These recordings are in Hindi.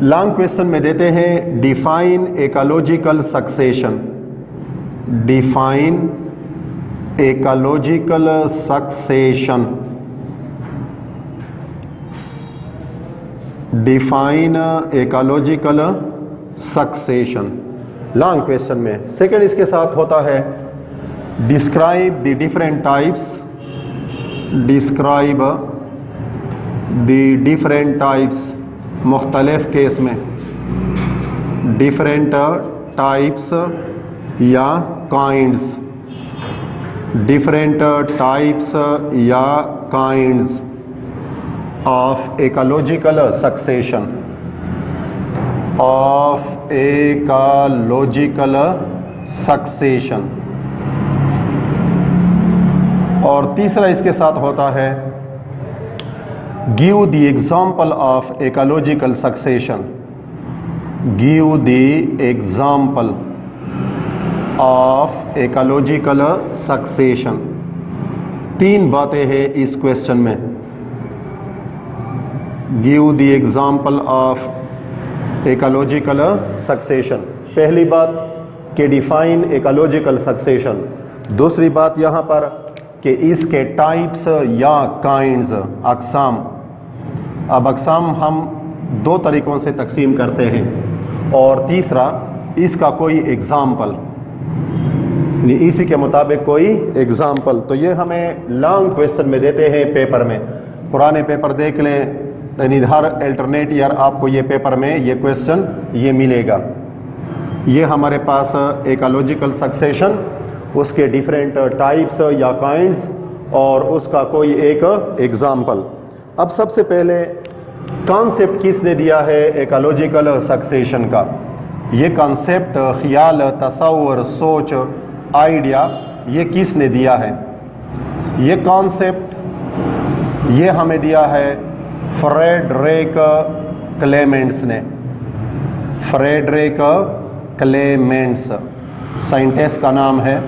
लॉन्ग क्वेश्चन में देते हैं define ecological succession. Define ecological succession. Define ecological succession long question में। सेकंड इसके साथ होता है describe the different types. Describe the different types मुख्तलिफ केस में डिफरेंट टाइप्स या काइंड्स। डिफरेंट टाइप्स या kinds of ecological succession. Of ecological succession. और तीसरा इसके साथ होता है give the example of ecological succession. Give the example of ecological succession. तीन बातें हैं इस क्वेश्चन में। Give the example of ecological succession. पहली बात कि डिफाइन इकोलॉजिकल सक्सेशन। दूसरी बात यहाँ पर कि इसके टाइप्स या काइंड्स, अक़साम। अब अक़साम हम दो तरीक़ों से तकसीम करते हैं। और तीसरा इसका कोई एग्ज़ाम्पल, इसी के मुताबिक कोई एग्ज़ाम्पल। तो ये हमें लॉन्ग क्वेश्चन में देते हैं पेपर में। पुराने पेपर देख लें, यानी हर अल्टरनेट ईयर आपको ये पेपर में ये क्वेश्चन ये मिलेगा। ये हमारे पास इकोलॉजिकल सक्सेशन, उसके डिफरेंट टाइप्स या काइंड्स और उसका कोई एक एग्जाम्पल। अब सबसे पहले कॉन्सेप्ट किसने दिया है इकोलॉजिकल सक्सेशन का? ये कॉन्सेप्ट, ख्याल, तसव्वुर, सोच, आइडिया, ये किसने दिया है? ये कॉन्सेप्ट ये हमें दिया है फ्रेडरिक क्लेमेंट्स ने। फ्रेडरिक क्लेमेंट्स साइंटिस्ट का नाम है,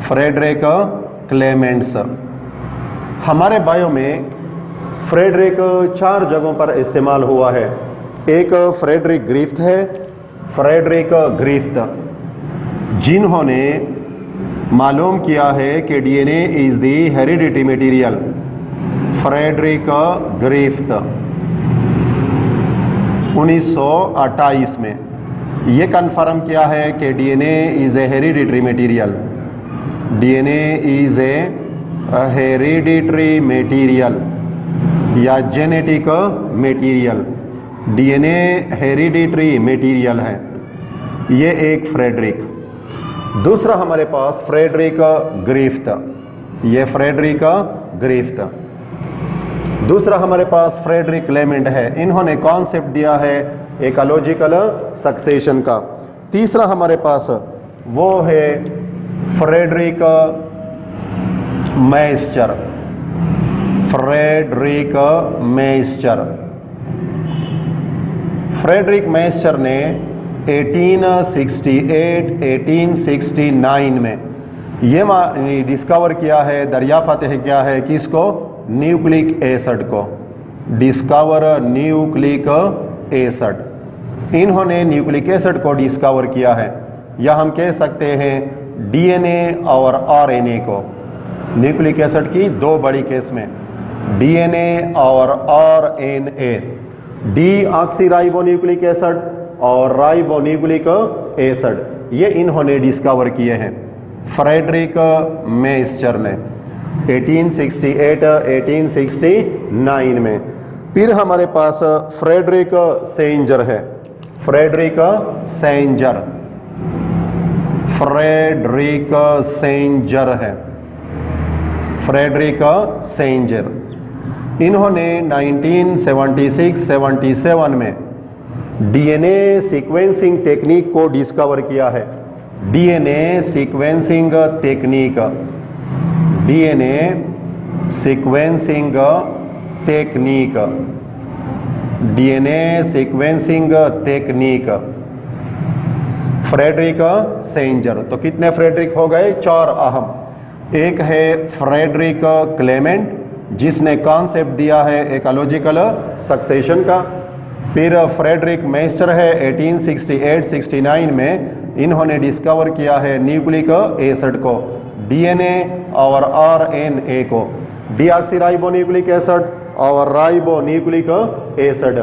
फ्रेडरिक क्लेमेंट्स। हमारे बायो में फ्रेडरिक 4 जगहों पर इस्तेमाल हुआ है। एक फ्रेडरिक ग्रिफ्थ है, फ्रेडरिक ग्रिफ्थ, जिन्होंने मालूम किया है कि DNA is the heredity material. Frederick Griffith 1928 में ये कन्फर्म किया है कि DNA is a hereditary material. DNA is a hereditary material या genetic material. DNA hereditary material है। ये एक फ्रेडरिक। दूसरा हमारे पास फ्रेडरिक ग्रिफ्थ। ये फ्रेडरिक ग्रिफ्थ। दूसरा हमारे पास फ्रेडरिक क्लेमेंट है। इन्होंने कॉन्सेप्ट दिया है इकोलॉजिकल सक्सेशन का। तीसरा हमारे पास वो है फ्रेडरिक मैस्चर। फ्रेडरिक मैस्चर। फ्रेडरिक मैस्चर ने 1869 में ये डिस्कवर किया है, दरियाफ्त किया है कि इसको न्यूक्लिक एसिड को। Discover nucleic acid. इन्होंने न्यूक्लिक एसिड को डिस्कवर किया है, या हम कह सकते हैं डीएनए और आरएनए को। न्यूक्लिक एसिड की दो बड़ी किस्में, डीएनए और आरएनए। डीऑक्सीराइबोन्यूक्लिक एसिड और राइबोन्यूक्लिक एसिड, ये इन्होंने डिस्कवर किए हैं फ्रेडरिक मैस्चर ने 1868-1869 में। फिर हमारे पास फ्रेडरिक सेंजर है। फ्रेडरिक सेंजर। फ्रेडरिक सेंजर है। Frederick Sanger. इन्होंने 1976-77 में डीएनए सीक्वेंसिंग टेक्निक को डिस्कवर किया है। DNA sequencing technique. DNA sequencing technique. DNA sequencing technique. Frederick Sanger. तो कितने फ्रेडरिक हो गए? 4 अहम। एक है फ्रेडरिक क्लेमेंट, जिसने कॉन्सेप्ट दिया है इकोलॉजिकल सक्सेशन का। फिर फ्रेडरिक मेस्टर है 1868-69 में इन्होंने डिस्कवर किया है न्यूक्लिक एसिड को, डीएनए और आरएनए को, डीऑक्सीराइबोन्यूक्लिक एसिड और राइबोन्यूक्लिक एसिड।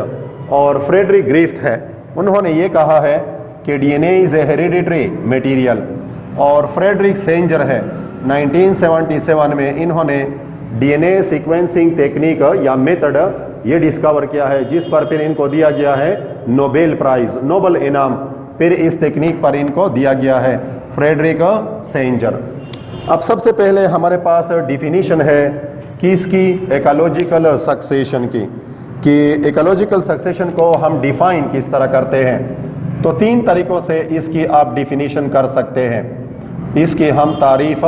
और फ्रेडरिक ग्रिफ्थ है, उन्होंने ये कहा है कि DNA is a hereditary material. और फ्रेडरिक सेंजर है 1977 में इन्होंने डीएनए सीक्वेंसिंग टेक्निक या मेथड ये डिस्कवर किया है, जिस पर फिर इनको दिया गया है नोबेल प्राइज, नोबल इनाम फिर इस टेक्निक पर इनको दिया गया है, फ्रेडरिक सेंजर। अब सबसे पहले हमारे पास डिफिनीशन है किसकी, इकोलॉजिकल सक्सेशन की, कि इकोलॉजिकल सक्सेशन को हम डिफाइन किस तरह करते हैं। तो 3 तरीकों से इसकी आप डिफिनीशन कर सकते हैं, इसकी हम तारीफ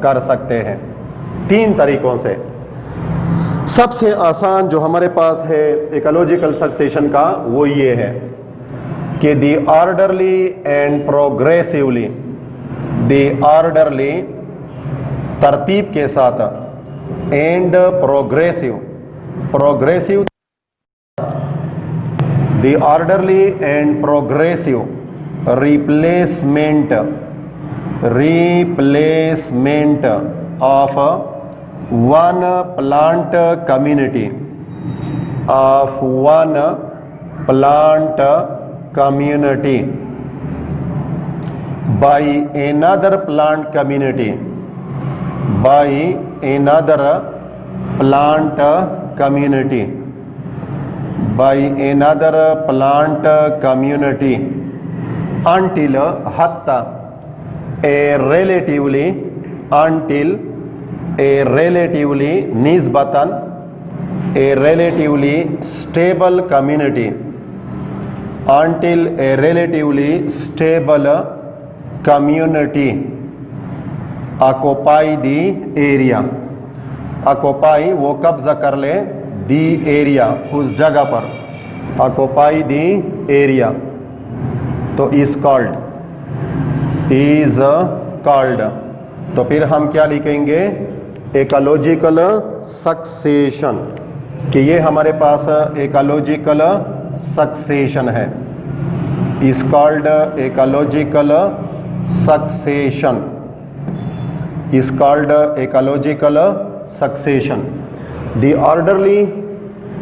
कर सकते हैं 3 तरीकों से। सबसे आसान जो हमारे पास है इकोलॉजिकल सक्सेशन का वो ये है कि the orderly and progressively, the orderly तरतीब के साथ, and progressive, progressive, the orderly and progressive replacement, replacement of one plant community, of one plant community by another plant community, by another plant community, by another plant community until hatta a relatively, until a relatively nisbatan, a relatively stable community, until a relatively stable community occupy the area, occupy वो कब्जा कर ले, the area उस जगह पर, occupy the area, तो is called, is called। तो फिर हम क्या लिखेंगे, इकोलॉजिकल सक्सेशन, कि ये हमारे पास इकोलॉजिकल सक्सेशन है, is called ecological succession, is called ecological succession. The orderly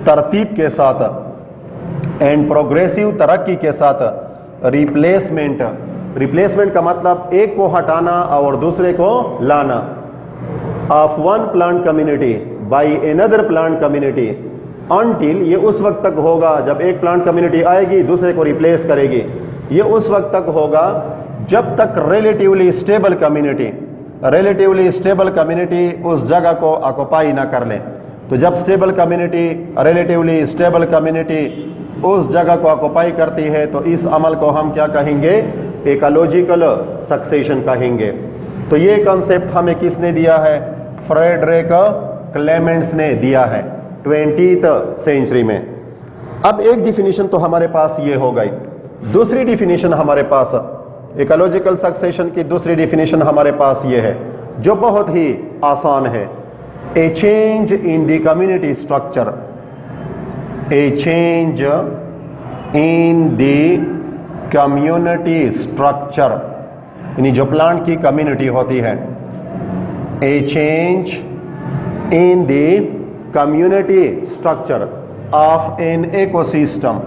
तरतीब के साथ एंड प्रोग्रेसिव तरक्की के साथ रिप्लेसमेंट, रिप्लेसमेंट का मतलब एक को हटाना और दूसरे को लाना, of one plant community by another plant community, until ये उस वक्त तक होगा जब एक प्लांट कम्युनिटी आएगी दूसरे को रिप्लेस करेगी, ये उस वक्त तक होगा जब तक relatively stable community, relatively stable community उस जगह को ऑक्युपाई ना कर ले। तो जब stable community, relatively stable community उस जगह को ऑक्युपाई करती है तो इस अमल को हम क्या कहेंगे, इकोलॉजिकल सक्सेशन कहेंगे। तो ये कॉन्सेप्ट हमें किसने दिया है, फ्रेडरिक क्लेमेंट्स ने दिया है 20th सेंचुरी में। अब एक डिफिनीशन तो हमारे पास ये हो गई, दूसरी डिफिनीशन हमारे पास इकोलॉजिकल सक्सेशन की दूसरी डिफिनीशन हमारे पास ये है जो बहुत ही आसान है, ए change in the community structure, A change in the community structure, यानी जो प्लांट की कम्युनिटी होती है, ए change in the community structure of an ecosystem,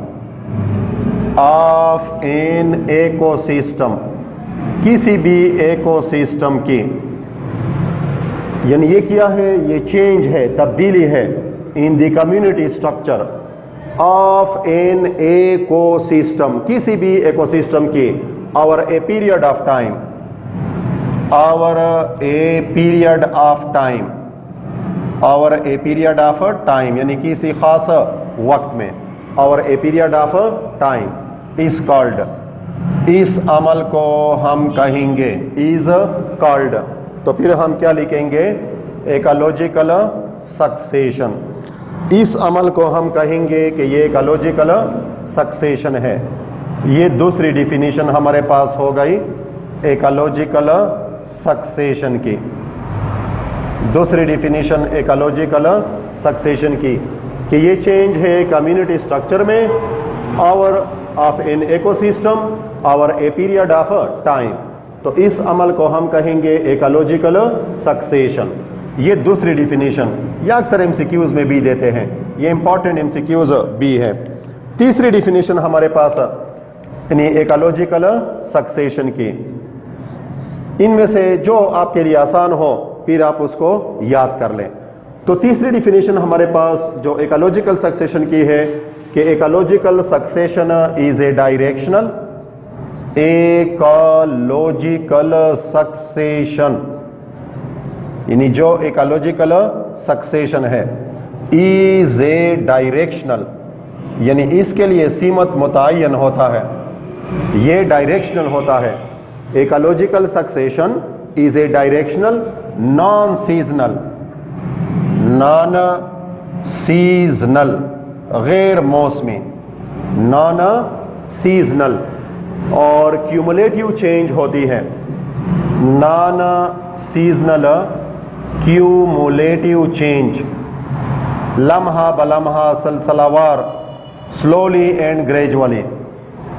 of an ecosystem, किसी भी इकोसिस्टम की, यानी ये क्या है, ये चेंज है, तब्दीली है, in the community structure of an ecosystem, किसी भी इकोसिस्टम की, over a period of time, over a period of time, over a period of time, यानी किसी खास वक्त में, over a period of time, is called, इस अमल को हम कहेंगे इज कॉल्ड। तो फिर हम क्या लिखेंगे, इकोलॉजिकल सक्सेशन, इस अमल को हम कहेंगे कि ये इकोलॉजिकल सक्सेशन है। ये दूसरी डिफिनीशन हमारे पास हो गई इकोलॉजिकल सक्सेशन की, दूसरी डिफिनीशन इकोलॉजिकल सक्सेशन की कि ये चेंज है कम्युनिटी स्ट्रक्चर में hour of an ecosystem over a period of time. तो इस अमल को हम कहेंगे इकोलॉजिकल सक्सेशन। ये दूसरी डिफिनीशन, या अक्सर एमसीक्यूज में भी देते हैं, ये इंपॉर्टेंट एमसीक्यूज भी है। तीसरी डिफिनीशन हमारे पास यानी इकोलॉजिकल सक्सेशन की, इनमें से जो आपके लिए आसान हो फिर आप उसको याद कर लें। तो तीसरी डिफिनीशन हमारे पास जो इकोलॉजिकल सक्सेशन की है कि ecological succession is a directional, ecological succession यानी जो इकोलॉजिकल सक्सेशन है इज ए डायरेक्शनल, यानी इसके लिए सीमत मुतय्यन होता है, ये डायरेक्शनल होता है। Ecological succession is a directional non seasonal, non seasonal गैर मौसमी, नॉन सीजनल, और क्यूमुलेटिव चेंज होती है। नॉन सीजनल क्यूमुलेटिव चेंज, लम्हा बलम्हा सलसलावार, slowly and gradually,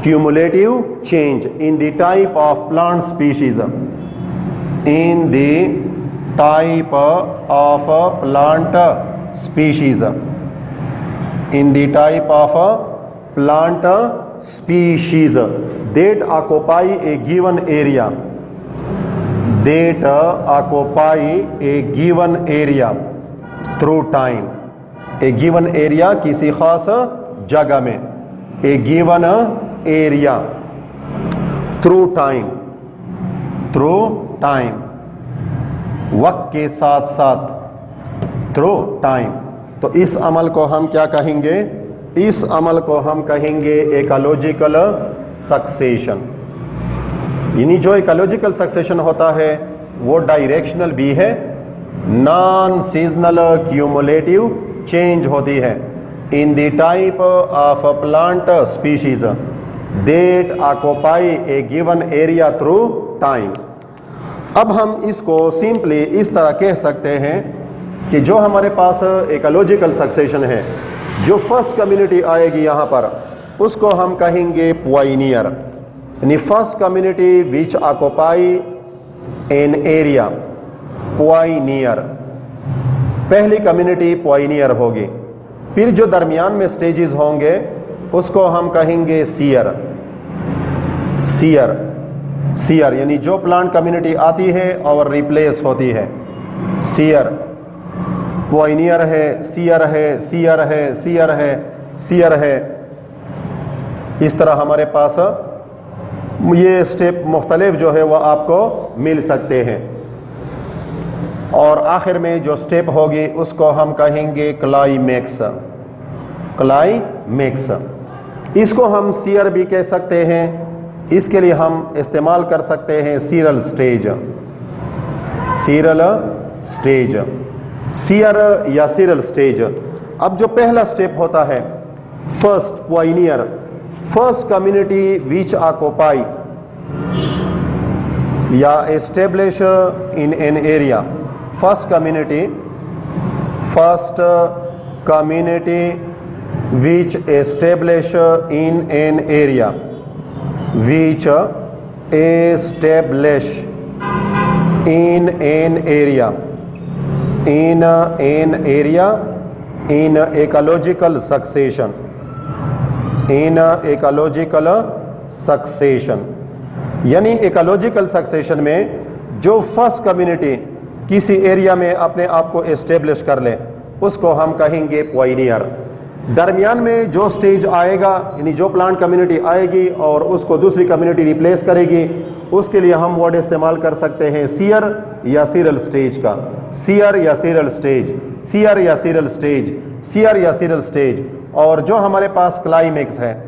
cumulative change in the type of plant species, in the type of plant species, in the type of plant species that occupy a given area, that occupy a given area through time, a given area किसी खास जगह में, a given area through time, through time वक्त के साथ साथ, through time। तो इस अमल को हम क्या कहेंगे? इस अमल को हम कहेंगे इकोलॉजिकल सक्सेशन। यानी जो इकोलॉजिकल सक्सेशन होता है वो डायरेक्शनल भी है, नॉन सीजनल क्यूमुलेटिव चेंज होती है इन the type of plant species that occupy A given area through time. अब हम इसको सिंपली इस तरह कह सकते हैं कि जो हमारे पास इकोलॉजिकल सक्सेशन है, जो फर्स्ट कम्युनिटी आएगी यहाँ पर उसको हम कहेंगे पायनियर, यानी first community which occupy an area, Pioneer, पहली कम्युनिटी पायनियर होगी। फिर जो दरमियान में स्टेजेस होंगे उसको हम कहेंगे सीयर, सीयर, सीयर, यानी जो प्लांट कम्युनिटी आती है और रिप्लेस होती है। सीयर, पायनियर है, सीयर है, सीयर है, सीयर है, सीयर है। इस तरह हमारे पास ये स्टेप मुख्तलिफ जो है वह आपको मिल सकते हैं। और आखिर में जो स्टेप होगी उसको हम कहेंगे क्लाइमेक्स, क्लाइमेक्स। इसको हम सीयर भी कह सकते हैं, इसके लिए हम इस्तेमाल कर सकते हैं seral stage, seral stage, sere या सीरल स्टेज। अब जो पहला स्टेप होता है first pioneer, first community which occupy या establish in an area, first community, first community which establish in an area, which establish in an area, in an area in ecological succession, in ecological succession। यानी इकोलॉजिकल सक्सेशन में जो फर्स्ट कम्युनिटी किसी एरिया में अपने आप को एस्टेब्लिश कर ले उसको हम कहेंगे पायनियर। दरमियान में जो स्टेज आएगा, यानी जो प्लांट कम्युनिटी आएगी और उसको दूसरी कम्युनिटी रिप्लेस करेगी, उसके लिए हम वर्ड इस्तेमाल कर सकते हैं सीयर या सीरल स्टेज का, सीयर या सीरल स्टेज, सीयर या सीरल स्टेज, सीयर या सीरल स्टेज। और जो हमारे पास क्लाइमेक्स है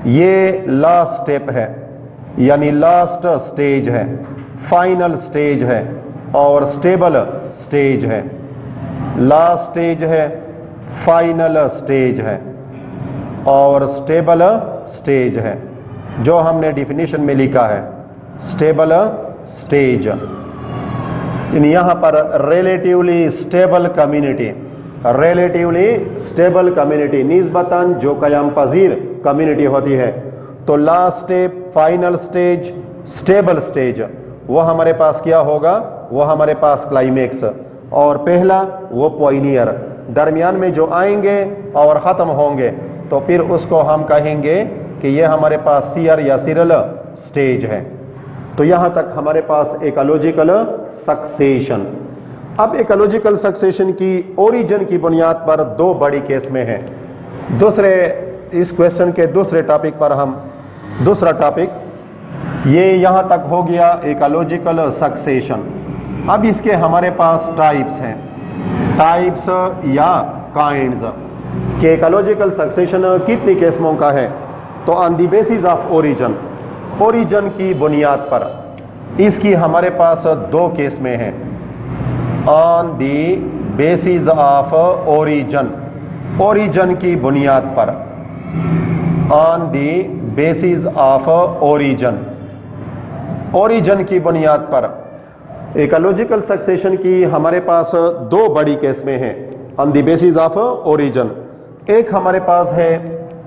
ये लास्ट स्टेप है, यानी लास्ट स्टेज है, फाइनल स्टेज है और स्टेबल स्टेज है। लास्ट स्टेज है, फाइनल स्टेज है और स्टेबल स्टेज है, जो हमने डिफिनीशन में लिखा है स्टेबल स्टेज। यहाँ पर relatively stable community, relatively stable community निस्बतन जो क़याम पज़ीर कम्युनिटी होती है। तो last step, final stage, stable stage, वो हमारे पास क्या होगा? वो हमारे पास क्लाइमेक्स, और पहला वो पॉइनियर, दरमियान में जो आएंगे और ख़त्म होंगे तो फिर उसको हम कहेंगे कि ये हमारे पास सीयर या सीरियल स्टेज है। तो यहाँ तक हमारे पास इकोलॉजिकल सक्सेशन। अब इकोलॉजिकल सक्सेशन की ओरिजिन की बुनियाद पर दो बड़ी केस में है। इस क्वेश्चन के दूसरे टॉपिक पर हम, दूसरा टॉपिक ये यहाँ तक हो गया इकोलॉजिकल सक्सेशन। अब इसके हमारे पास टाइप्स हैं, टाइप्स या काइंड्स के इकोलॉजिकल सक्सेशन कितनी किस्मों का है? तो on the basis of origin, origin की बुनियाद पर इसकी हमारे पास दो केस में है। On the basis of origin, origin की बुनियाद पर, on the basis of origin, origin की बुनियाद पर इकोलॉजिकल सक्सेशन की हमारे पास दो बड़ी केस में है on the basis of origin. एक हमारे पास है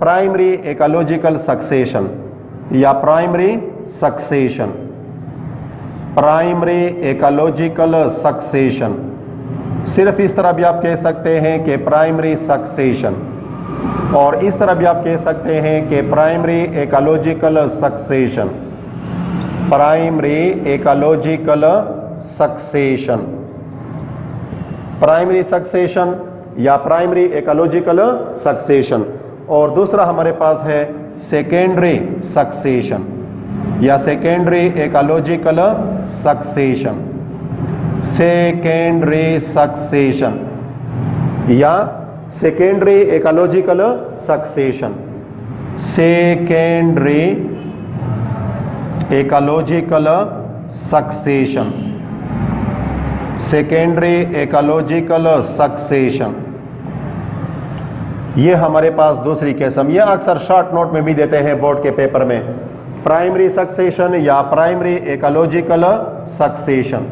प्राइमरी इकोलॉजिकल सक्सेशन या primary succession, primary ecological succession. सिर्फ इस तरह भी आप कह सकते हैं कि प्राइमरी सक्सेशन, और इस तरह भी आप कह सकते हैं कि primary ecological succession, primary ecological succession, primary succession या प्राइमरी इकोलॉजिकल सक्सेशन। और दूसरा हमारे पास है सेकेंडरी सक्सेशन या secondary ecological succession, secondary succession या secondary ecological succession, secondary ecological succession, secondary ecological succession. ये हमारे पास दूसरी किस्म, ये अक्सर शॉर्ट नोट में भी देते हैं बोर्ड के पेपर में, प्राइमरी सक्सेशन या प्राइमरी इकोलॉजिकल सक्सेशन,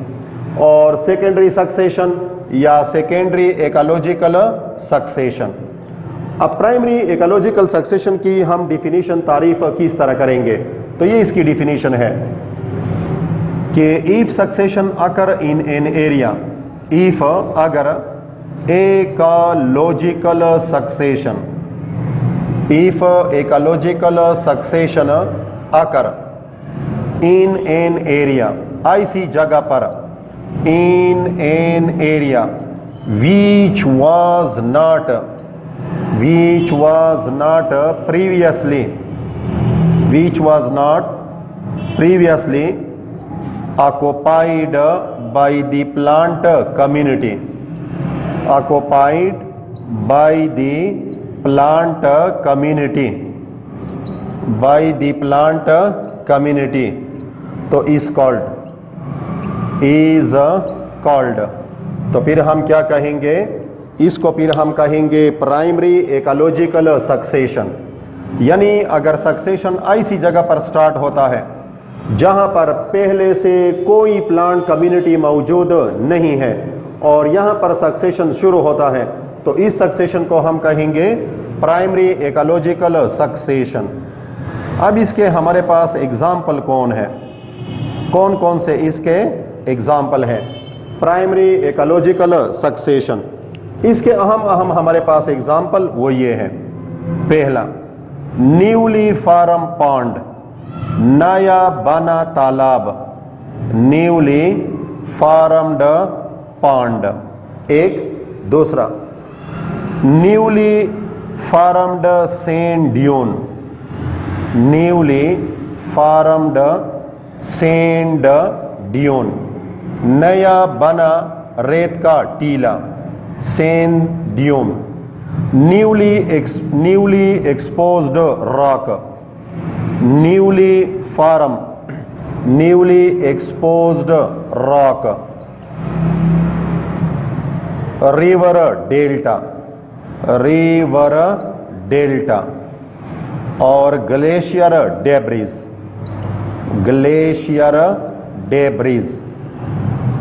और सेकेंडरी सक्सेशन या सेकेंडरी इकोलॉजिकल सक्सेशन। अब प्राइमरी इकोलॉजिकल सक्सेशन की हम डिफिनीशन, तारीफ किस तरह करेंगे? तो ये इसकी डिफिनीशन है कि if succession occur in an area, if अगर ecological succession, if ecological succession occur in an area, ऐसी जगह पर, in an area which was not previously, which was not previously occupied by the plant community, occupied by the plant community, by the plant community, तो is called, is called। तो फिर हम क्या कहेंगे? इसको फिर हम कहेंगे प्राइमरी इकोलॉजिकल सक्सेशन। यानी अगर सक्सेशन ऐसी जगह पर स्टार्ट होता है जहां पर पहले से कोई प्लांट कम्युनिटी मौजूद नहीं है और यहां पर सक्सेशन शुरू होता है, तो इस सक्सेशन को हम कहेंगे प्राइमरी इकोलॉजिकल सक्सेशन। अब इसके हमारे पास एग्जाम्पल कौन है, कौन कौन से इसके एग्जाम्पल हैं प्राइमरी इकोलॉजिकल सक्सेशन? इसके अहम हमारे पास एग्जाम्पल वो ये हैं। पहला, न्यूली फार्म पॉन्ड, नया बना तालाब, न्यूली फार्म्ड पॉन्ड एक। दूसरा, newly formed sand dune, newly formed sand dune, नया बना रेत का टीला, sand dune. Newly exposed rock, newly form, newly exposed rock. River delta, river delta. और ग्लेशियर डेब्रिज, ग्लेशियर डेब्रिज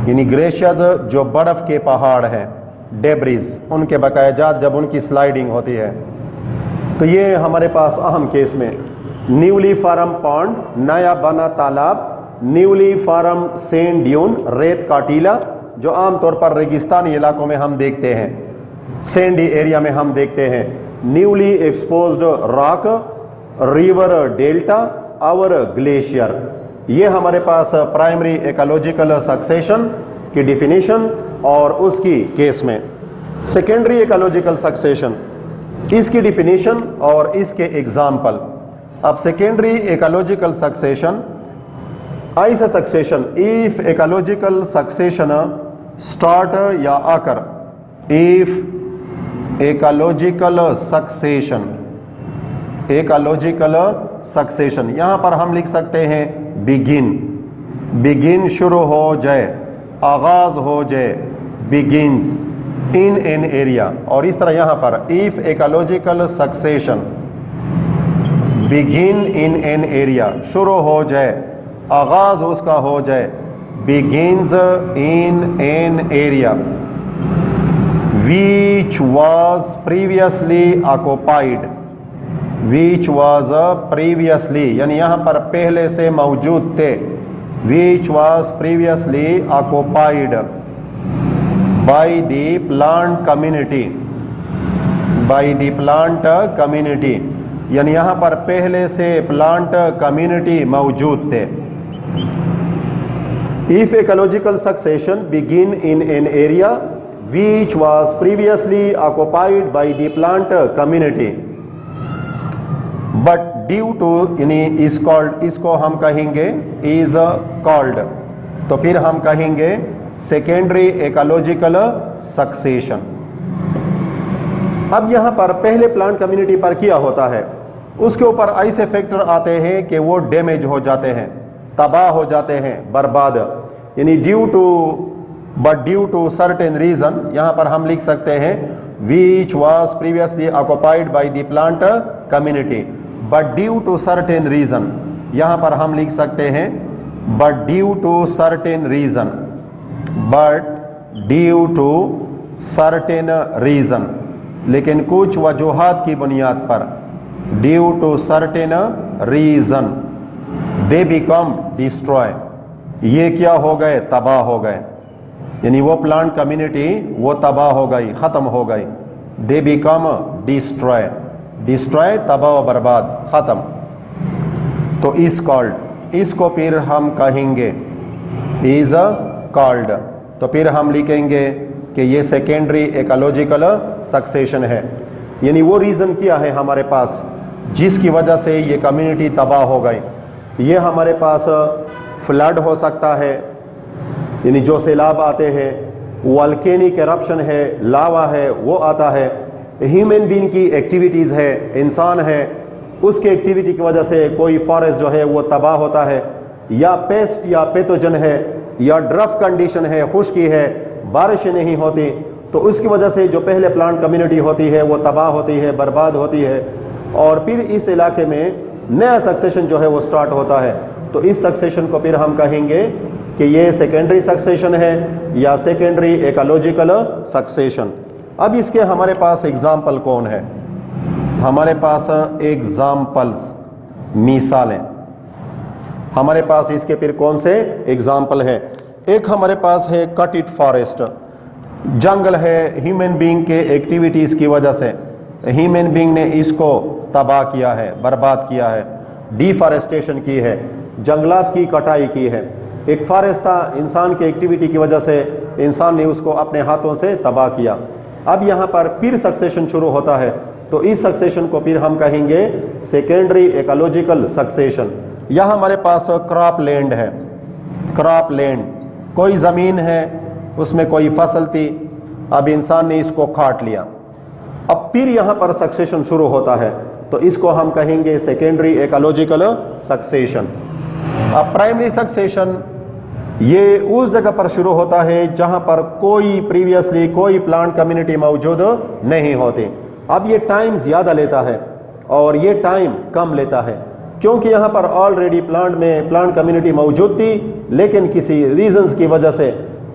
यानी ग्लेशियर्स जो बर्फ के पहाड़ हैं, डेब्रिज उनके बकाया जात जब उनकी स्लाइडिंग होती है। तो तो ये हमारे पास अहम केस में न्यूली फार्म पॉन्ड, नया बना तालाब, न्यूली फार्म सैंड ड्यून, रेत का टीला, जो आमतौर पर रेगिस्तानी इलाकों में हम देखते हैं, सैंडी एरिया में हम देखते हैं। Newly exposed rock, river delta और ग्लेशियर, ये हमारे पास प्राइमरी इकोलॉजिकल सक्सेशन की डिफिनीशन और उसकी केस में। सेकेंडरी इकोलॉजिकल सक्सेशन, इसकी डिफिनीशन और इसके एग्जाम्पल। अब सेकेंडरी इकोलॉजिकल सक्सेशन, ऐसा succession if ecological succession start या आकर, if ecological succession, ecological succession, यहां पर हम लिख सकते हैं बिगिन, बिगिन शुरू हो जाए, आगाज हो जाए, बिगिन्स इन एन एरिया। और इस तरह यहां पर if ecological succession begin in an area, शुरू हो जाए, आगाज उसका हो जाए, begins in an area which was previously occupied, which was previously यानी यहां पर पहले से मौजूद थे, which was previously occupied by the plant community, by the plant community यानी यहां पर पहले से प्लांट कम्युनिटी मौजूद थे। If ecological succession begin in an area which was previously occupied by the plant community, but due to यानी is called, इसको हम कहेंगे is called, तो फिर हम कहेंगे सेकेंडरी इकोलॉजिकल सक्सेशन। अब यहां पर पहले प्लांट कम्युनिटी पर किया होता है, उसके ऊपर ऐसे फैक्टर आते हैं कि वो डैमेज हो जाते हैं, तबाह हो जाते हैं, बर्बाद, यानी due to, but due to certain reason, यहां पर हम लिख सकते हैं which was previously occupied by the plant community, but due to certain reason, यहां पर हम लिख सकते हैं but due to certain reason, but due to certain reason, लेकिन कुछ वजूहात की बुनियाद पर, due to certain reason they become destroy, ये क्या हो गए, तबाह हो गए, यानी वो प्लांट कम्युनिटी वो तबाह हो गई, खत्म हो गई। दे बिकम डिस्ट्रॉय, डिस्ट्रॉय तबाह बर्बाद, खत्म। तो इज कॉल्ड, इसको फिर हम कहेंगे इज कॉल्ड, तो फिर हम लिखेंगे कि ये सेकेंडरी इकोलॉजिकल सक्सेशन है, यानी वो रीज़न क्या है हमारे पास जिसकी वजह से ये कम्युनिटी तबाह हो गई। ये हमारे पास फ्लड हो सकता है, यानी जो सैलाब आते हैं, वोल्केनिक एरप्शन है, लावा है, वो आता है, ह्यूमन बीइंग की एक्टिविटीज़ है, इंसान है, उसकी एक्टिविटी की वजह से कोई फॉरेस्ट जो है वो तबाह होता है, या पेस्ट या पैथोजन है, या ड्रफ कंडीशन है, खुश्की है, बारिशें नहीं होती, तो उसकी वजह से जो पहले प्लांट कम्युनिटी होती है वो तबाह होती है, बर्बाद होती है, और फिर इस इलाके में नया सक्सेशन जो है वो स्टार्ट होता है। तो इस सक्सेशन को फिर हम कहेंगे कि ये सेकेंडरी सक्सेशन है या सेकेंडरी इकोलॉजिकल सक्सेशन। अब इसके हमारे पास एग्जाम्पल कौन है, हमारे पास एग्जाम्पल्स, मिसालें हमारे पास इसके फिर कौन से एग्जाम्पल है। एक हमारे पास है कट इट फॉरेस्ट, जंगल है, ह्यूमन बीइंग के एक्टिविटीज़ की वजह से ह्यूमन बीइंग ने इसको तबाह किया है, बर्बाद किया है, डिफॉरेस्टेशन की है, जंगलात की कटाई की है। एक फॉरेस्ट था, इंसान की एक्टिविटी की वजह से इंसान ने उसको अपने हाथों से तबाह किया। अब यहाँ पर फिर सक्सेशन शुरू होता है, तो इस सक्सेशन को फिर हम कहेंगे सेकेंडरी इकोलॉजिकल सक्सेशन। यहाँ हमारे पास क्रॉप लैंड है, क्रॉप लैंड, कोई ज़मीन है, उसमें कोई फसल थी, अब इंसान ने इसको काट लिया, अब फिर यहाँ पर सक्सेशन शुरू होता है, तो इसको हम कहेंगे सेकेंडरी इकोलॉजिकल सक्सेशन। अब प्राइमरी सक्सेशन ये उस जगह पर शुरू होता है जहाँ पर कोई प्रीवियसली कोई प्लांट कम्युनिटी मौजूद नहीं होती। अब ये टाइम ज़्यादा लेता है और ये टाइम कम लेता है, क्योंकि यहाँ पर ऑलरेडी प्लांट कम्युनिटी मौजूद थी, लेकिन किसी रीजंस की वजह से,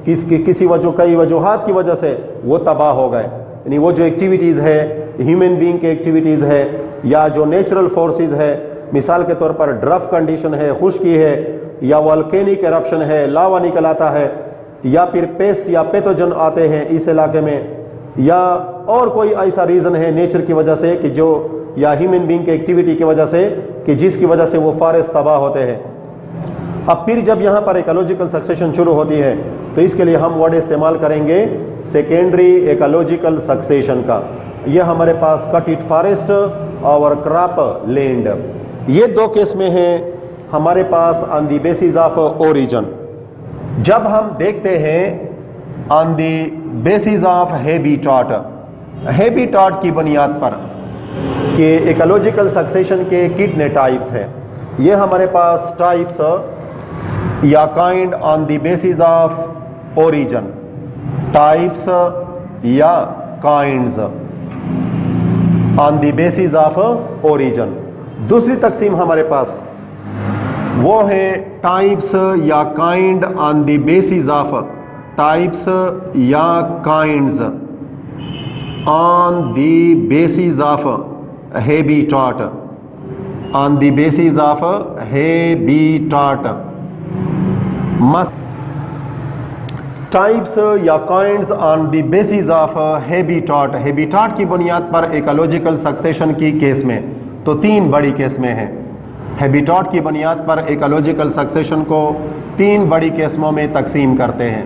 कई वजूहात की वजह से वो तबाह हो गए। यानी वो जो एक्टिविटीज़ है, ह्यूमन बीइंग की एक्टिविटीज़ है, या जो नेचुरल फोर्सेस है, मिसाल के तौर पर ड्रफ कंडीशन है, खुश्की है, या वॉल्केनिक एरप्शन है, लावा निकल आता है, या फिर पेस्ट या पैथोजन आते हैं इस इलाके में, या और कोई ऐसा रीज़न है नेचर की वजह से कि जो, या ह्यूमन बीइंग की एक्टिविटी की वजह से कि जिसकी वजह से वो फॉरेस्ट तबाह होते हैं। अब फिर जब यहाँ पर इकोलॉजिकल सक्सेशन शुरू होती है तो इसके लिए हम वर्ड इस्तेमाल करेंगे सेकेंडरी इकोलॉजिकल सक्सेशन का। यह हमारे पास कट इट फॉरेस्ट और क्रॉप लैंड, ये दो केस में है हमारे pass on the basis of origin. जब हम देखते हैं on the basis of habitat, habitat की बुनियाद पर कि इकोलॉजिकल सक्सेशन के कितने टाइप्स हैं, ये हमारे पास टाइप्स या kind on the basis of origin, types या kinds on the basis of origin. दूसरी तकसीम हमारे पास वो है टाइप्स या kind on the basis of, types या kinds on the basis of habitat, on the basis of habitat. Types या kinds on the basis of habitat, habitat की बुनियाद पर इकोलॉजिकल सक्सेशन की केस में तो तीन बड़ी केस में है। हैबिटाट की बुनियाद पर इकोलॉजिकल सक्सेशन को तीन बड़ी किस्मों में तकसीम करते हैं।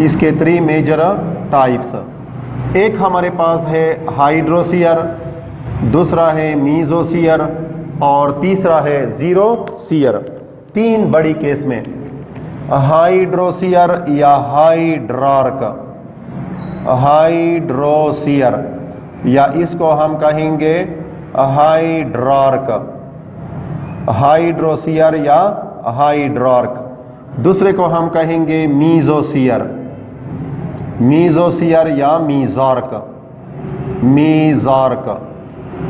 इसके 3 मेजर टाइप्स, एक हमारे पास है हाइड्रोसियर, दूसरा है मीजोसियर और तीसरा है जीरोसियर। तीन बड़ी केस में हाइड्रोसियर या हाइड्रार्क, हाइड्रोसियर या इसको हम कहेंगे हाइड्रार्क, हाइड्रोसियर या हाइड्रार्क। दूसरे को हम कहेंगे मीजोसियर, मीजोसियर या मीजार्क, मीजार्क।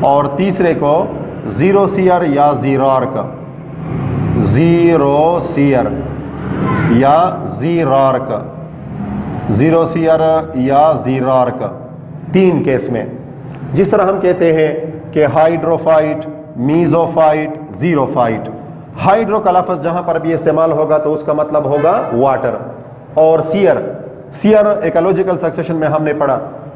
और तीसरे को जीरोसियर या जीरार्क, जीरोसियर या जीरार्क, जीरोसियर या जीरार्क। तीन केस में जिस तरह हम कहते हैं कि हाइड्रोफाइट, मीजोफाइट, जीरोफाइट। हाइड्रो का लफ्ज़ जहां पर भी इस्तेमाल होगा तो उसका मतलब होगा वाटर। और सियर, सियर इकोलॉजिकल सक्सेशन में हमने पढ़ा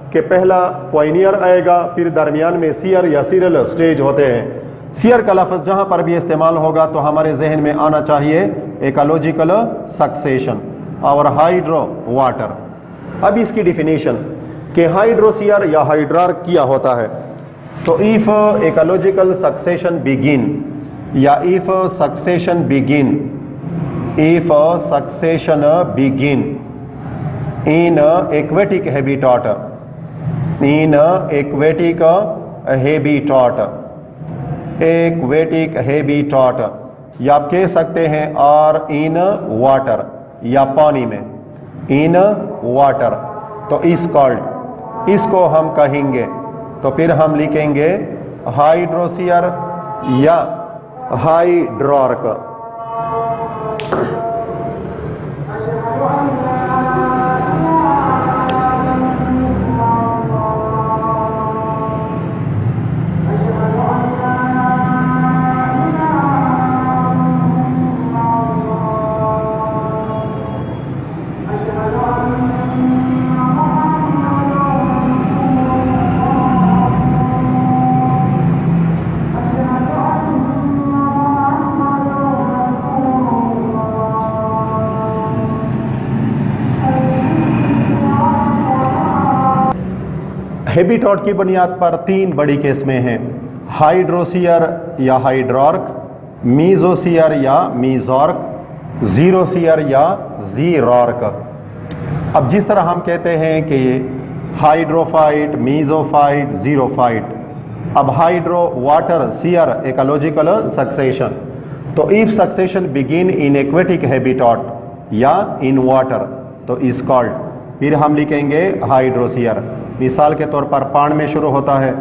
कि पहला पॉइनियर आएगा, फिर दरमियान में सियर या सीरियल स्टेज होते हैं। सियर का लफ्ज़ जहां पर भी इस्तेमाल होगा तो हमारे जहन में आना चाहिए इकोलॉजिकल सक्सेशन और हाइड्रो वाटर। अब इसकी डिफिनीशन कि हाइड्रोसियर या हाइड्रार्क किया होता है तो इफ इकोलॉजिकल सक्सेशन बिगिन या if succession begin, if succession begin in aquatic habitat, in aquatic habitat, aquatic habitat, या आप कह सकते हैं और इन वाटर या पानी में, इन वाटर, तो इस कॉल्ड, इसको हम कहेंगे तो फिर हम लिखेंगे हाइड्रोसियर या हाइड्रार्क। हैबिटाट की बुनियाद पर तीन बड़ी किस्में हैं, हाइड्रोसियर या हाइड्रार्क, मीजोसियर या मीजार्क, जीरोसियर या जीरार्क। अब जिस तरह हम कहते हैं कि हाइड्रोफाइट, मीजोफाइट, जीरोफाइट। अब hydro water, sere ecological succession, तो if succession begin in aquatic habitat या इन वाटर तो इज कॉल्ड, फिर हम लिखेंगे हाइड्रोसियर। मिसाल के तौर पर पानी में शुरू होता है,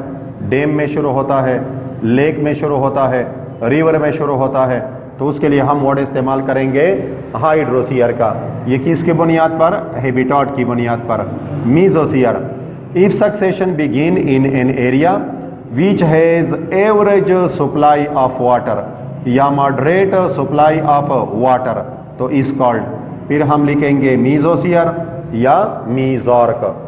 डैम में शुरू होता है, लेक में शुरू होता है, रिवर में शुरू होता है, तो उसके लिए हम वर्ड इस्तेमाल करेंगे हाइड्रोसियर का। ये किसकी बुनियाद पर? हैबिटाट की बुनियाद पर। Mesosere, if succession begin in an area which has average supply of water या मॉडरेट सप्लाई ऑफ वाटर, तो इज कॉल्ड। फिर हम लिखेंगे मीजोस्फीयर या मीजॉर्क।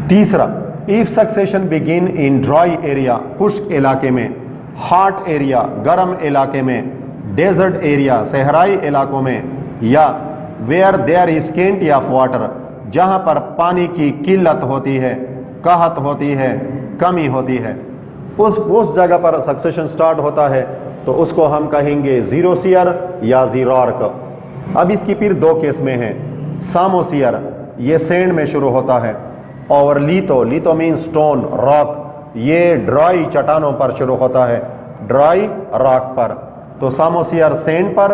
तीसरा, if succession begin in dry area, खुश्क इलाके में, हॉट एरिया, गर्म इलाके में, डेजर्ट एरिया, सहराई इलाकों में, या where there is scanty of water, जहां पर पानी की किल्लत होती है, कहत होती है, कमी होती है, उस जगह पर सक्सेशन स्टार्ट होता है, तो उसको हम कहेंगे जीरोसियर या जीरॉर्क। अब इसकी फिर दो केस में है। सामोसियर, ये सैंड में शुरू होता है, और लीतो मीन स्टोन, रॉक, ये ड्राई चट्टानों पर शुरू होता है, ड्राई रॉक पर। तो सामोसियर सैंड पर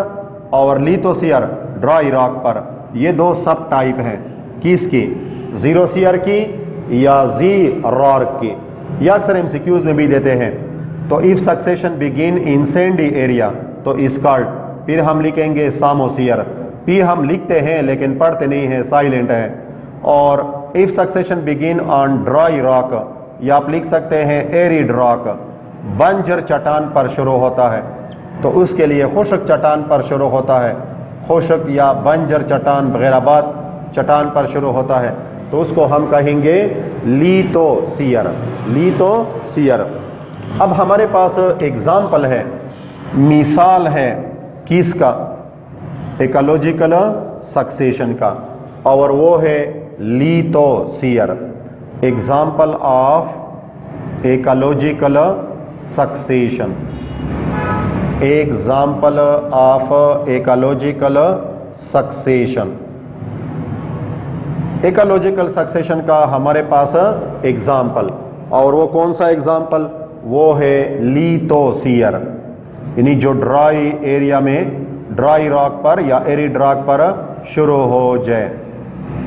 और लिथोसियर ड्राई रॉक पर। ये दो सब टाइप हैं किसकी, जीरोसियर की या जीरॉर्क की। या अक्सर एमसीक्यूज में भी देते हैं। तो if succession begin in Sandy area, तो इस कॉल्ड। फिर हम लिखेंगे सामोसियर, पी हम लिखते हैं लेकिन पढ़ते नहीं हैं, साइलेंट है। और if succession begin on dry rock, या आप लिख सकते हैं एरिड रॉक, बंजर चट्टान पर शुरू होता है, तो उसके लिए खुश्क चट्टान पर शुरू होता है, खुश्क या बंजर चट्टान वगैरह चट्टान पर शुरू होता है, तो उसको हम कहेंगे लिथोसियर, लिथोसियर। अब हमारे पास एग्जाम्पल है, मिसाल है किसका, इकोलॉजिकल सक्सेशन का, और वो है lithosere. Example of ecological succession, example of ecological succession. Ecological succession का हमारे पास एग्जाम्पल, और वो कौन सा एग्जाम्पल, वो है लिथोसियर। यानी जो ड्राई एरिया में, ड्राई रॉक पर या एरिड रॉक पर शुरू हो जाए,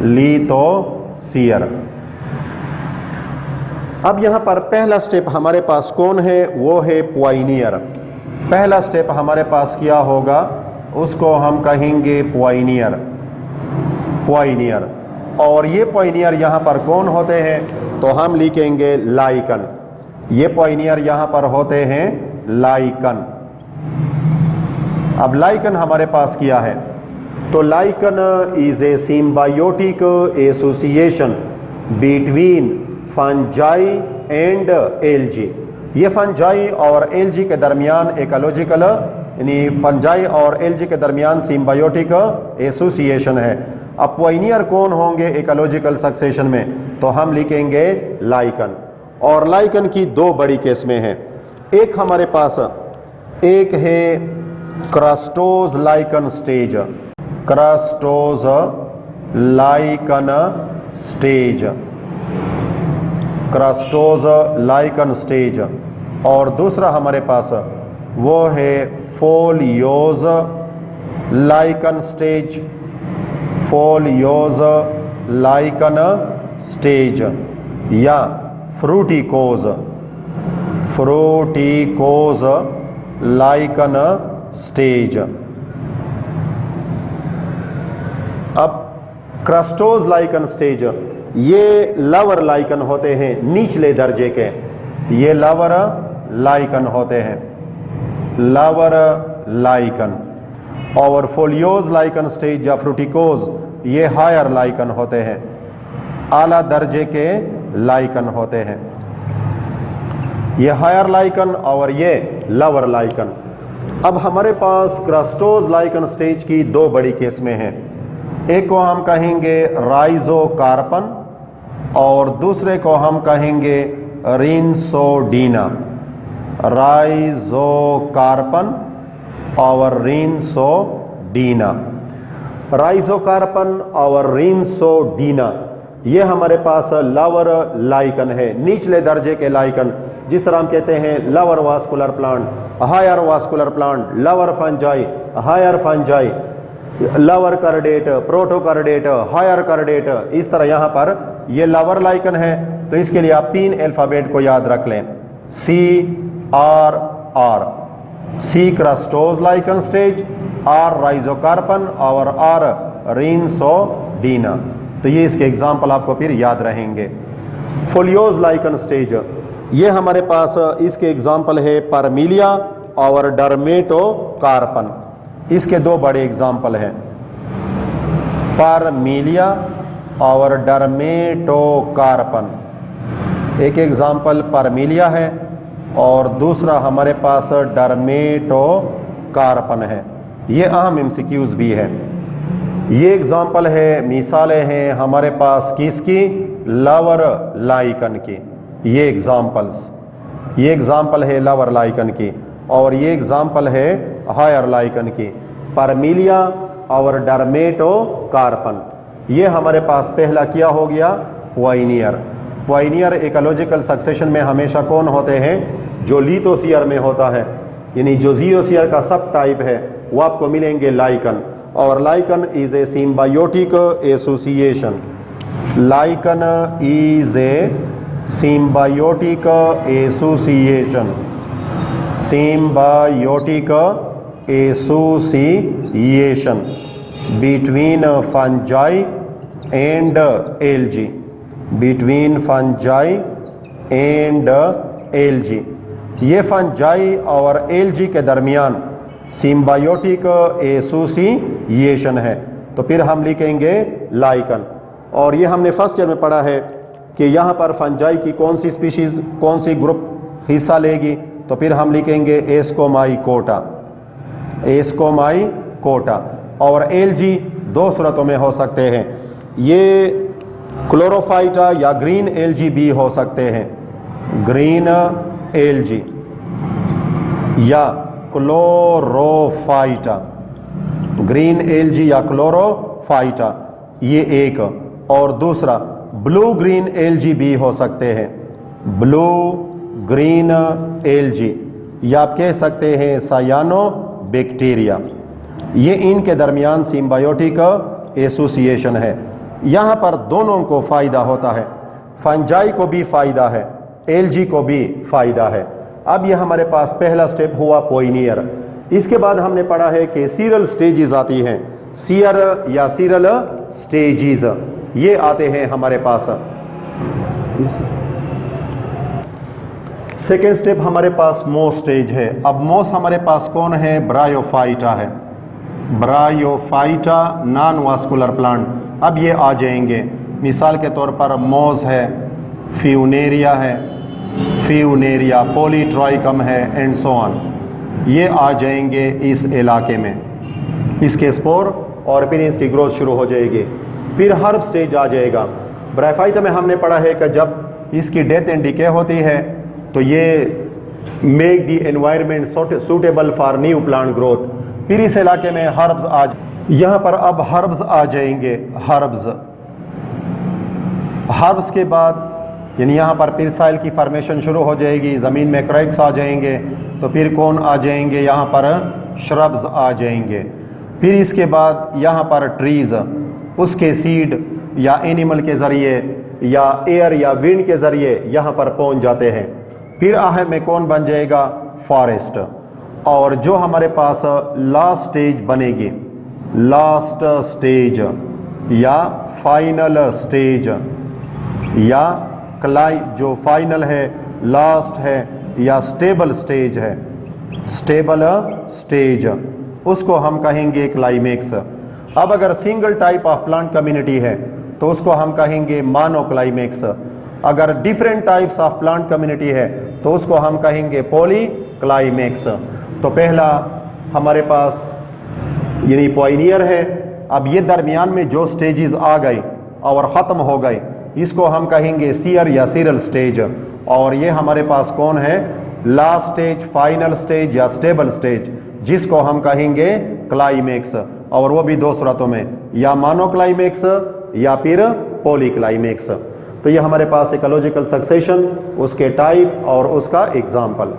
लिथोसियर। अब यहां पर पहला स्टेप हमारे पास कौन है, वो है पायनियर। पहला स्टेप हमारे पास क्या होगा, उसको हम कहेंगे पायनियर, पायनियर। और ये पायनियर यहाँ पर कौन होते हैं, तो हम लिखेंगे लाइकन। ये पायनियर यहाँ पर होते हैं लाइकन। अब लाइकन हमारे पास क्या है, तो lichen is a symbiotic association between fungi and algae. ये फंजाई और एल्गी के दरमियान इकोलॉजिकल, यानी फंजाई और एल्गी के दरमियान सिम्बायोटिक एसोसिएशन है। अब पायनियर कौन होंगे इकोलॉजिकल सक्सेशन में, तो हम लिखेंगे लाइकन। और लाइकन की दो बड़ी किस्में हैं। एक हमारे पास, एक है crustose lichen stage, crustose lichen stage, crustose lichen stage. और दूसरा हमारे पास वो है foliose lichen stage, foliose lichen stage, या फ्रूटिकोज, फ्रूटिकोज लाइकन स्टेज। अब क्रस्टोज लाइकन स्टेज, ये लवर लाइकन होते हैं, निचले दर्जे के, ये लवर लाइकन होते हैं, लवर लाइकन। और फोलियोज लाइकन स्टेज या फ्रूटिकोज, ये हायर लाइकन होते हैं, आला दर्जे के लाइकन होते हैं। ये हायर लाइकन और ये लवर लाइकन। अब हमारे पास क्रस्टोज लाइकन स्टेज की दो बड़ी किस्में हैं। एक को हम कहेंगे राइजोकार्पन और दूसरे को हम कहेंगे रिंसोडीना। राइजोकार्पन और रिंसोडीना। राइजोकार्पन और रिंसोडीना ये हमारे पास लवर लाइकन है, निचले दर्जे के लाइकन। जिस तरह हम कहते हैं lower vascular plant, higher vascular plant, lower fungi, higher fungi, lower chordate, protochordate, higher chordate, इस तरह यहाँ पर ये लवर लाइकन है। तो इसके लिए आप 3 अल्फाबेट को याद रख लें, CRR, C crustose lichen stage, R Rhizocarpon और R रिंसोडीना। तो ये इसके एग्जाम्पल आपको फिर याद रहेंगे। फोलियोज लाइकन स्टेज, ये हमारे पास इसके एग्जाम्पल है परमिलिया और डर्मेटोकार्पन। इसके दो बड़े एग्जाम्पल हैं, परमिलिया और डर्मेटोकार्पन। एक एग्जाम्पल परमिलिया है और दूसरा हमारे पास डर्मेटोकार्पन है। ये अहम एमसीक्यूज भी है। ये एग्जाम्पल है, मिसालें हैं हमारे पास किसकी, लवर लाइकन की। ये एग्जाम्पल है लवर लाइकन की और ये एग्जाम्पल है हायर लाइकन की, परमिलिया और डर्मेटोकार्पन। ये हमारे पास पहला क्या हो गया, पॉइनियर। पॉइनियर इकोलॉजिकल सक्सेशन में हमेशा कौन होते हैं, जो लिथोसियर में होता है, यानी जो जियोसियर का सब टाइप है वो आपको मिलेंगे लाइकन। और lichen is a symbiotic association. Lichen is a symbiotic association. Symbiotic association between fungi and algae. Between fungi and algae. ये फंजाई और एल्गी के दरमियान सिम्बायोटिक एसोसिएशन है, तो फिर हम लिखेंगे लाइकन। और ये हमने फर्स्ट ईयर में पढ़ा है कि यहाँ पर फंजाई की कौन सी स्पीशीज़, कौन सी ग्रुप हिस्सा लेगी, तो फिर हम लिखेंगे एस्कोमाइकोटा। एस्कोमाइकोटा। और एल्गी दो सूरतों में हो सकते हैं, ये क्लोरोफाइटा या ग्रीन एल्गी भी हो सकते हैं, ग्रीन एल्गी या क्लोरोफाइटा। ग्रीन एल्गी या क्लोरोफाइटा, ये एक। और दूसरा ब्लू ग्रीन एल्गी भी हो सकते हैं, ब्लू ग्रीन एल्गी, या आप कह सकते हैं सायानोबैक्टीरिया। ये इनके दरमियान सिम्बायोटिक एसोसिएशन है। यहाँ पर दोनों को फ़ायदा होता है, फंजाई को भी फ़ायदा है, एल्गी को भी फ़ायदा है। अब ये हमारे पास पहला स्टेप हुआ पॉइनियर। इसके बाद हमने पढ़ा है कि सीरल स्टेजेस आती हैं, सीयर या सीरल स्टेजेस ये आते हैं हमारे पास। सेकेंड स्टेप हमारे पास मोस स्टेज है। अब मोस हमारे पास कौन है, ब्रायोफाइटा है। Bryophyta non vascular plant. अब ये आ जाएंगे, मिसाल के तौर पर मोज है, फ्यूनेरिया है, फ्यूनेरिया, पॉलीट्राइकम है एंड सो ऑन। ये आ जाएंगे इस इलाके में, इसके स्पोर, और फिर इसकी ग्रोथ शुरू हो जाएगी। फिर हर्ब स्टेज आ जाएगा। ब्रायोफाइटा में हमने पढ़ा है कि जब इसकी डेथ एंड डिके होती है तो ये make the environment suitable for new plant growth. फिर इस इलाके में हर्ब्स आ, यहाँ पर अब हर्ब्स आ जाएंगे, हर्ब्स। हर्ब्स के बाद यानी यहाँ पर फिर साइल की फॉर्मेशन शुरू हो जाएगी, ज़मीन में क्रैक्स आ जाएंगे, तो फिर कौन आ जाएंगे, यहाँ पर श्रब्स आ जाएंगे। फिर इसके बाद यहाँ पर ट्रीज़, उसके सीड या एनिमल के ज़रिए या एयर या विंड के ज़रिए यहाँ पर पहुँच जाते हैं। फिर आखिर में कौन बन जाएगा, फॉरेस्ट। और जो हमारे पास लास्ट स्टेज बनेगी, लास्ट स्टेज या फाइनल स्टेज या जो फाइनल है, लास्ट है या स्टेबल स्टेज है, स्टेबल स्टेज, उसको हम कहेंगे क्लाइमेक्स। अब अगर single type of plant community है तो उसको हम कहेंगे मोनोक्लाइमेक्स। अगर different types of plant community है तो उसको हम कहेंगे पॉलीक्लाइमेक्स। तो पहला हमारे पास यानी पॉइनियर है। अब ये दरमियान में जो स्टेजेस आ गए और ख़त्म हो गए, इसको हम कहेंगे सीयर या सीरल स्टेज। और ये हमारे पास कौन है, लास्ट स्टेज, फाइनल स्टेज या स्टेबल स्टेज, जिसको हम कहेंगे क्लाइमेक्स। और वो भी दो सूरतों में, या मोनोक्लाइमेक्स या फिर पॉलीक्लाइमेक्स। तो ये हमारे पास इकोलॉजिकल सक्सेशन, उसके टाइप और उसका एग्जाम्पल।